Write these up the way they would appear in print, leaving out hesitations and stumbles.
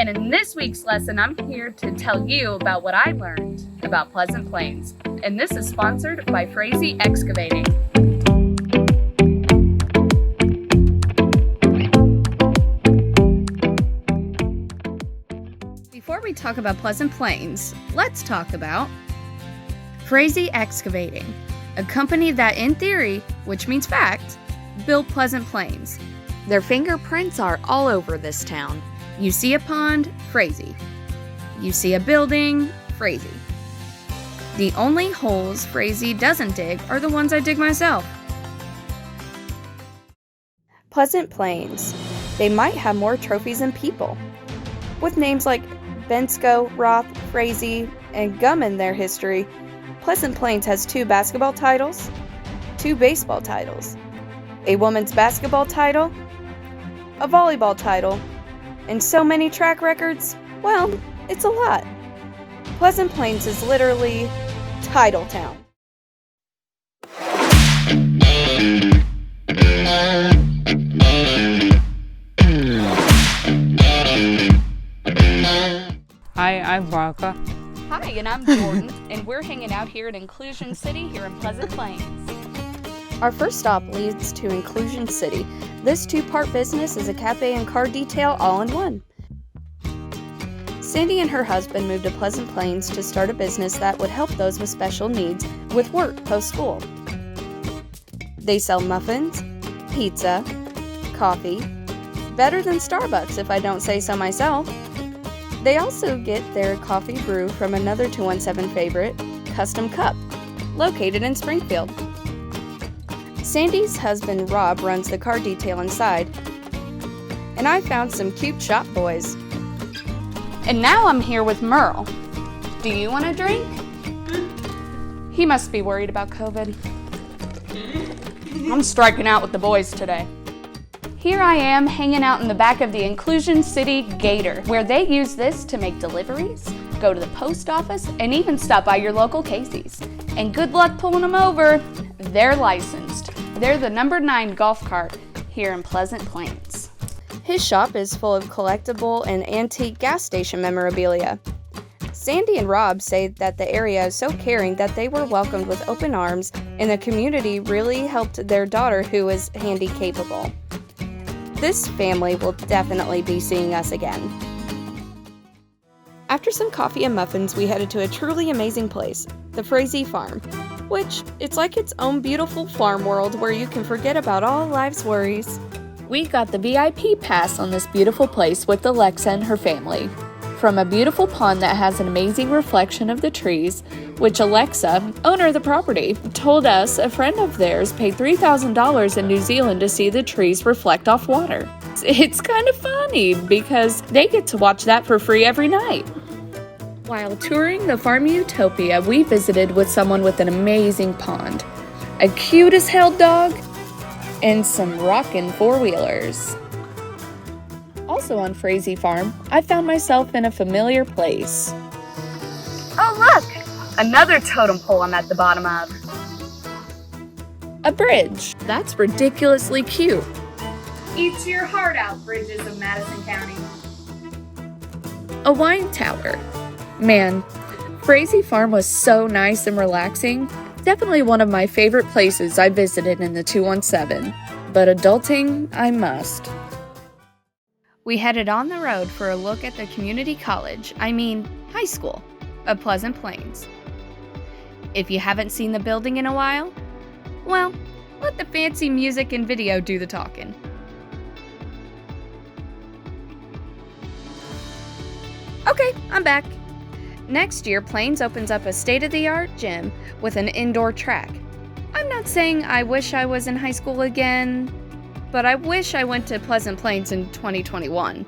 And in this week's lesson, I'm here to tell you about what I learned about Pleasant Plains. And this is sponsored by Frazee Excavating. Before we talk about Pleasant Plains, let's talk about Frazee Excavating, a company that in theory, which means fact, built Pleasant Plains. Their fingerprints are all over this town. You see a pond, Frazee. You see a building, Frazee. The only holes Frazee doesn't dig are the ones I dig myself. Pleasant Plains. They might have more trophies than people. With names like Bensko, Roth, Frazee, and Gum in their history, Pleasant Plains has 2 basketball titles, 2 baseball titles, a women's basketball title, a volleyball title, and so many track records, well, it's a lot. Pleasant Plains is literally Title Town. Hi, I'm Barca. Hi, and I'm Jordan, and we're hanging out here in Inclusion City here in Pleasant Plains. Our first stop leads to Inclusion City. This 2-part business is a cafe and car detail all in one. Sandy and her husband moved to Pleasant Plains to start a business that would help those with special needs with work post-school. They sell muffins, pizza, coffee, better than Starbucks if I don't say so myself. They also get their coffee brew from another 217 favorite, Custom Cup, located in Springfield. Sandy's husband Rob runs the car detail inside, and I found some cute shop boys. And now I'm here with Merle. Do you want a drink? He must be worried about COVID. I'm striking out with the boys today. Here I am hanging out in the back of the Inclusion City Gator, where they use this to make deliveries, go to the post office, and even stop by your local Casey's. And good luck pulling them over. They're licensed. They're the number 9 golf cart here in Pleasant Plains. His shop is full of collectible and antique gas station memorabilia. Sandy and Rob say that the area is so caring that they were welcomed with open arms, and the community really helped their daughter who is handy capable. This family will definitely be seeing us again. After some coffee and muffins, we headed to a truly amazing place, the Frazee Farm, which it's like its own beautiful farm world where you can forget about all life's worries. We got the VIP pass on this beautiful place with Alexa and her family. From a beautiful pond that has an amazing reflection of the trees, which Alexa, owner of the property, told us a friend of theirs paid $3,000 in New Zealand to see the trees reflect off water. It's kind of funny because they get to watch that for free every night. While touring the Farm Utopia, we visited with someone with an amazing pond, a cute as hell dog, and some rockin' 4-wheelers. Also on Frazee Farm, I found myself in a familiar place. Oh look! Another totem pole I'm at the bottom of. A bridge. That's ridiculously cute. Eats your heart out, bridges of Madison County. A wine tower. Man, Frazee Farm was so nice and relaxing. Definitely one of my favorite places I visited in the 217. But adulting, I must. We headed on the road for a look at the community college, high school, of Pleasant Plains. If you haven't seen the building in a while, well, let the fancy music and video do the talking. Okay, I'm back. Next year, Plains opens up a state-of-the-art gym with an indoor track. I'm not saying I wish I was in high school again, but I wish I went to Pleasant Plains in 2021.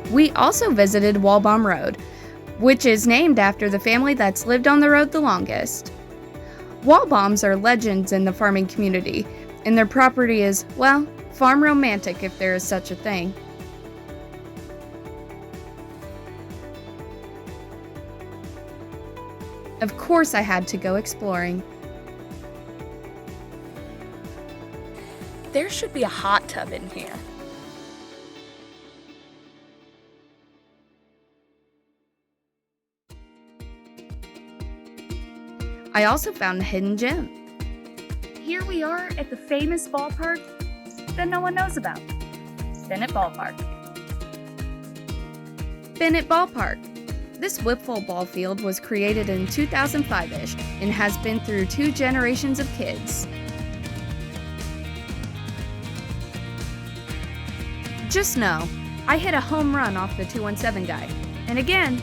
We also visited Wallys Road, which is named after the family that's lived on the road the longest. Wallys are legends in the farming community, and their property is, well, farm romantic if there is such a thing. Of course I had to go exploring. There should be a hot tub in here. I also found a hidden gem. Here we are at the famous ballpark that no one knows about. Bennett Ballpark. Bennett Ballpark. This whipful ball field was created in 2005-ish and has been through 2 generations of kids. Just know, I hit a home run off the 217 guy. And again,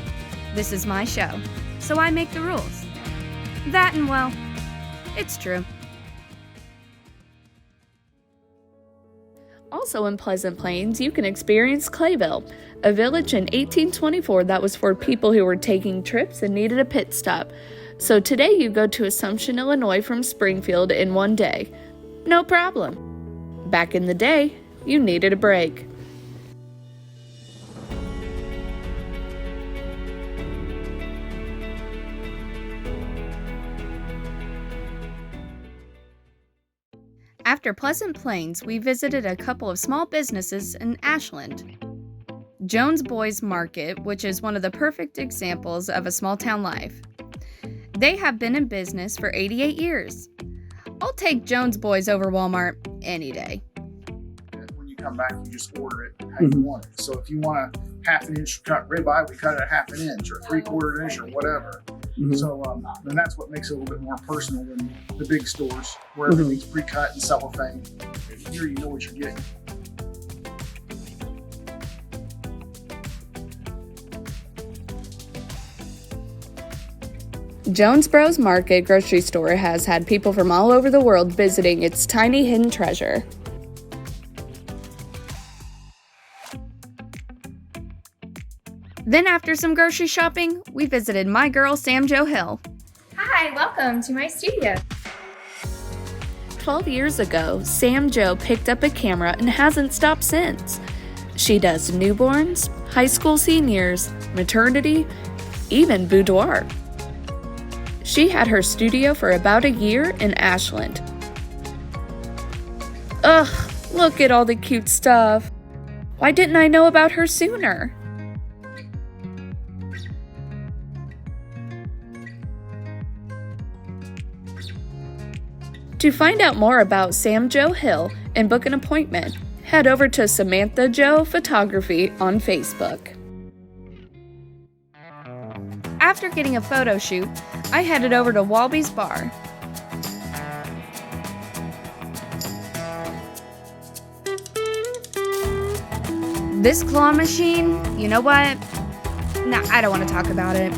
this is my show, so I make the rules. That and, well, it's true. Also in Pleasant Plains, you can experience Clayville, a village in 1824 that was for people who were taking trips and needed a pit stop. So today you go to Assumption, Illinois from Springfield in one day. No problem. Back in the day, you needed a break. After Pleasant Plains, we visited a couple of small businesses in Ashland. Jones Boys Market, which is one of the perfect examples of a small town life. They have been in business for 88 years. I'll take Jones Boys over Walmart any day. When you come back, you just order it how you want it. So if you want a half-inch cut ribeye, we cut it a half an inch or 3/4 inch or whatever. So, and that's what makes it a little bit more personal than the big stores where everything's pre-cut and cellophane. Here you know what you're getting. Jonesboro's Market grocery store has had people from all over the world visiting its tiny hidden treasure. Then after some grocery shopping, we visited my girl Sam Jo Hill. Hi, welcome to my studio. 12 years ago, Sam Jo picked up a camera and hasn't stopped since. She does newborns, high school seniors, maternity, even boudoir. She had her studio for about a year in Ashland. Ugh, look at all the cute stuff. Why didn't I know about her sooner? To find out more about Sam Jo Hill and book an appointment, head over to Samantha Jo Photography on Facebook. After getting a photo shoot, I headed over to Wallys Bar. This claw machine, you know what? Nah, I don't want to talk about it.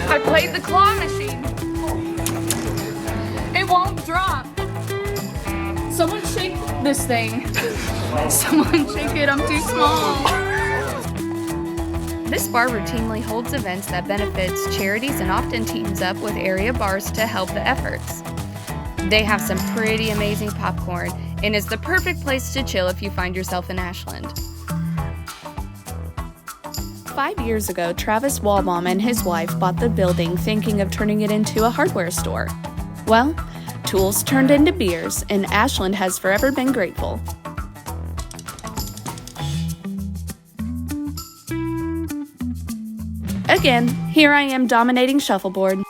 I played the claw machine. It won't drop. Someone shake this thing. Someone shake it, I'm too small. This bar routinely holds events that benefits charities and often teams up with area bars to help the efforts. They have some pretty amazing popcorn and is the perfect place to chill if you find yourself in Ashland. 5 years ago, Travis Walbaum and his wife bought the building thinking of turning it into a hardware store. Well, tools turned into beers, and Ashland has forever been grateful. Again, here I am dominating shuffleboard.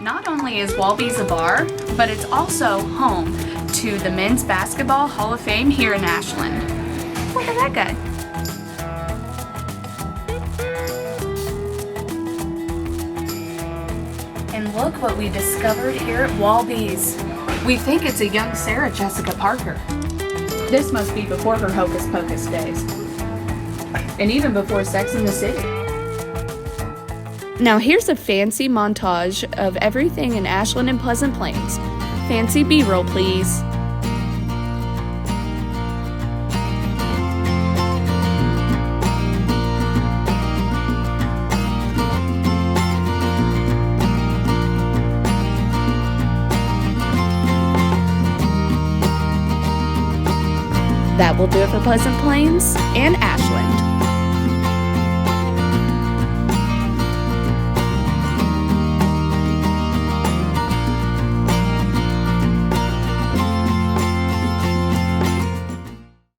Not only is Wallys a bar, but it's also home to the Men's Basketball Hall of Fame here in Ashland. Look at that guy. And look what we discovered here at Wallys. We think it's a young Sarah Jessica Parker. This must be before her Hocus Pocus days. And even before Sex and the City. Now here's a fancy montage of everything in Ashland and Pleasant Plains. Fancy B-roll, please. That will do it for Pleasant Plains and Ashland.